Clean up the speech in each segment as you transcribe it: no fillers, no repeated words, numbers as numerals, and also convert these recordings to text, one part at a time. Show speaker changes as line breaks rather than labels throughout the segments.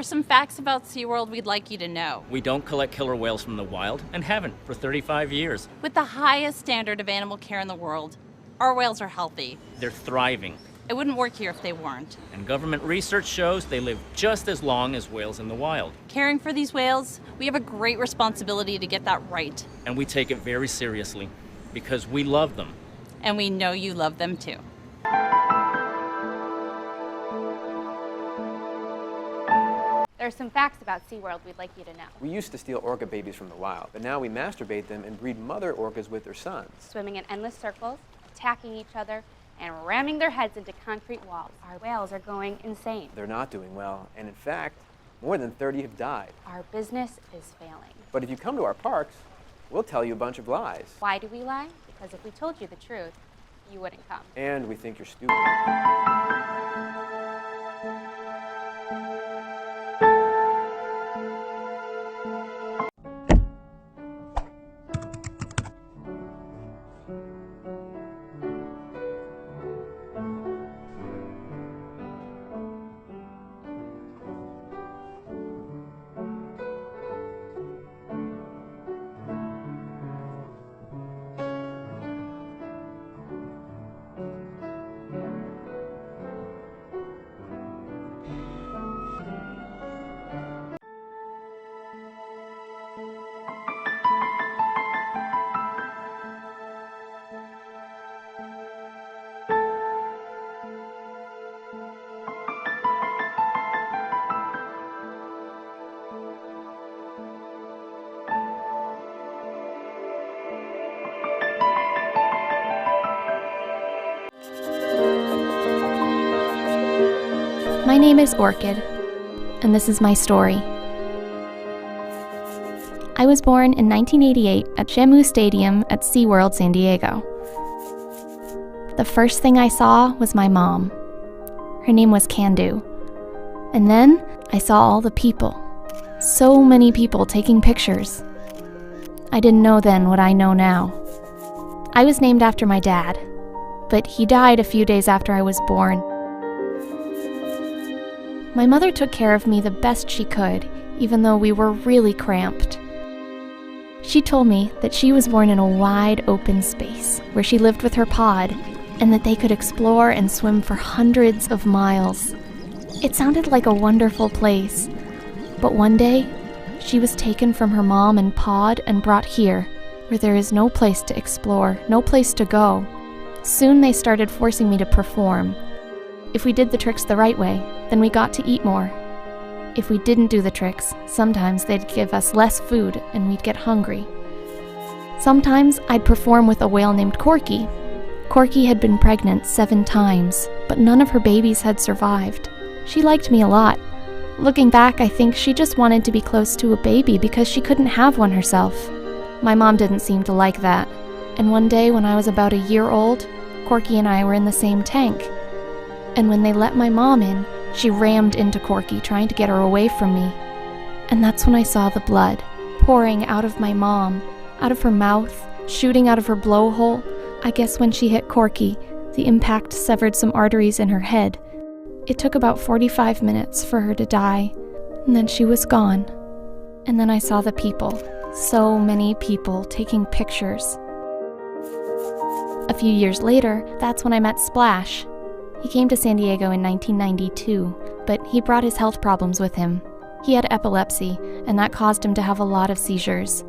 There's some facts about SeaWorld we'd like you to know.
We don't collect killer whales from the wild and haven't for 35 years.
With the highest standard of animal care in the world, our whales are healthy.
They're thriving.
It wouldn't work here if they weren't.
And government research shows they live just as long as whales in the wild.
Caring for these whales, we have a great responsibility to get that right.
And we take it very seriously because we love them.
And we know you love them too.
There are some facts about SeaWorld we'd like you to know.
We used to steal orca babies from the wild, but now we masturbate them and breed mother orcas with their sons.
Swimming in endless circles, attacking each other, and ramming their heads into concrete walls. Our whales are going insane.
They're not doing well, and in fact, more than 30 have died.
Our business is failing.
But if you come to our parks, we'll tell you a bunch of lies.
Why do we lie? Because if we told you the truth, you wouldn't come.
And we think you're stupid.
My name is Orchid, and this is my story. I was born in 1988 at Shamu Stadium at SeaWorld San Diego. The first thing I saw was my mom. Her name was Candu. And then I saw all the people. So many people taking pictures. I didn't know then what I know now. I was named after my dad, but he died a few days after I was born. My mother took care of me the best she could, even though we were really cramped. She told me that she was born in a wide open space where she lived with her pod, and that they could explore and swim for hundreds of miles. It sounded like a wonderful place, but one day, she was taken from her mom and pod and brought here, where there is no place to explore, no place to go. Soon they started forcing me to perform. If we did the tricks the right way, then we got to eat more. If we didn't do the tricks, sometimes they'd give us less food and we'd get hungry. Sometimes I'd perform with a whale named Corky. Corky had been pregnant 7 times, but none of her babies had survived. She liked me a lot. Looking back, I think she just wanted to be close to a baby because she couldn't have one herself. My mom didn't seem to like that, and one day when I was about a year old, Corky and I were in the same tank. And when they let my mom in, she rammed into Corky, trying to get her away from me. And that's when I saw the blood pouring out of my mom, out of her mouth, shooting out of her blowhole. I guess when she hit Corky, the impact severed some arteries in her head. It took about 45 minutes for her to die, and then she was gone. And then I saw the people, so many people taking pictures. A few years later, that's when I met Splash. He came to San Diego in 1992, but he brought his health problems with him. He had epilepsy, and that caused him to have a lot of seizures.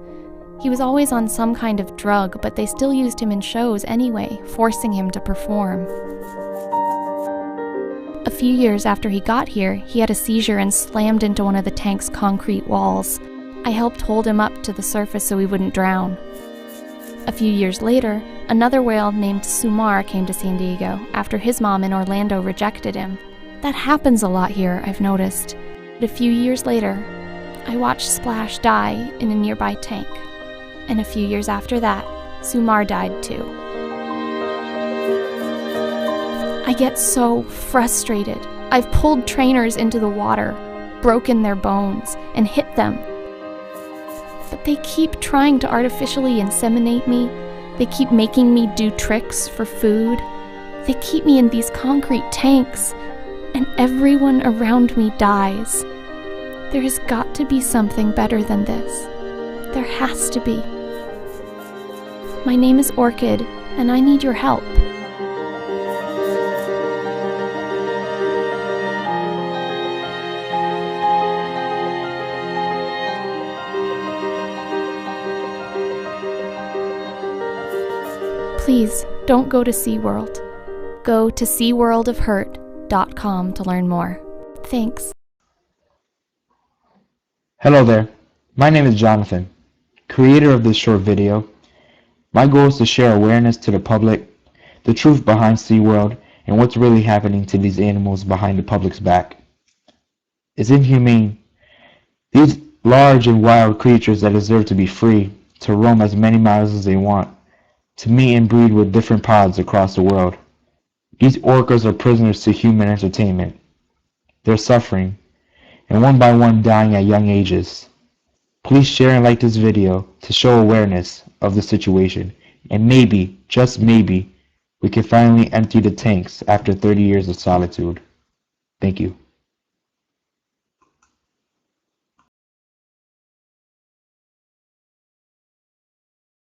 He was always on some kind of drug, but they still used him in shows anyway, forcing him to perform. A few years after he got here, he had a seizure and slammed into one of the tank's concrete walls. I helped hold him up to the surface so he wouldn't drown. A few years later, another whale named Sumar came to San Diego after his mom in Orlando rejected him. That happens a lot here, I've noticed. But a few years later, I watched Splash die in a nearby tank. And a few years after that, Sumar died too. I get so frustrated. I've pulled trainers into the water, broken their bones, and hit them. But they keep trying to artificially inseminate me. They keep making me do tricks for food. They keep me in these concrete tanks, and everyone around me dies. There has got to be something better than this. There has to be. My name is Orchid, and I need your help. Please, don't go to SeaWorld. Go to SeaWorldOfHurt.com to learn more. Thanks.
Hello there, my name is Jonathan, creator of this short video. My goal is to share awareness to the public, the truth behind SeaWorld, and what's really happening to these animals behind the public's back. It's inhumane. These large and wild creatures that deserve to be free, to roam as many miles as they want, to meet and breed with different pods across the world. These orcas are prisoners to human entertainment. They're suffering, and one by one dying at young ages. Please share and like this video to show awareness of the situation, and maybe, just maybe, we can finally empty the tanks after 30 years of solitude. Thank you.